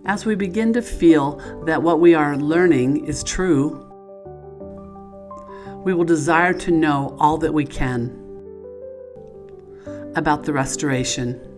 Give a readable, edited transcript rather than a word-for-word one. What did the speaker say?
As we begin to feel that what we are learning is true, we will desire to know all that we can about the restoration.